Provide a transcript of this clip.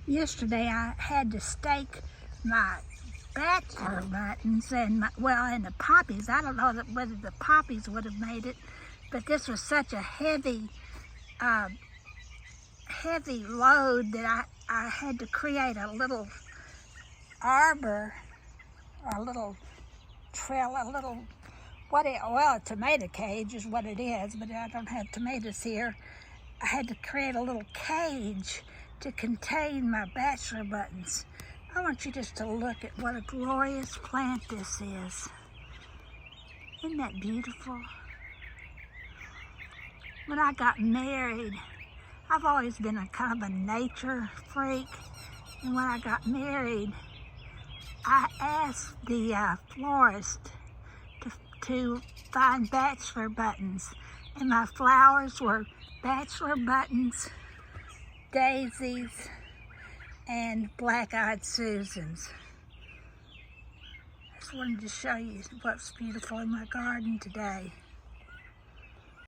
Yesterday I had to stake my Bachelor buttons and and the Poppies. I don't know whether the Poppies would have made it, but this was such a heavy load that I had to create a little arbor, or a little trail, a tomato cage is what it is, but I don't have tomatoes here. I had to create a little cage to contain my Bachelor buttons. I want you just to look at what a glorious plant this is. Isn't that beautiful? When I got married, I've always been a kind of a nature freak, and when I got married, I asked the florist to find Bachelor buttons, and my flowers were Bachelor buttons, daisies, and black-eyed Susans. I just wanted to show you what's beautiful in my garden today.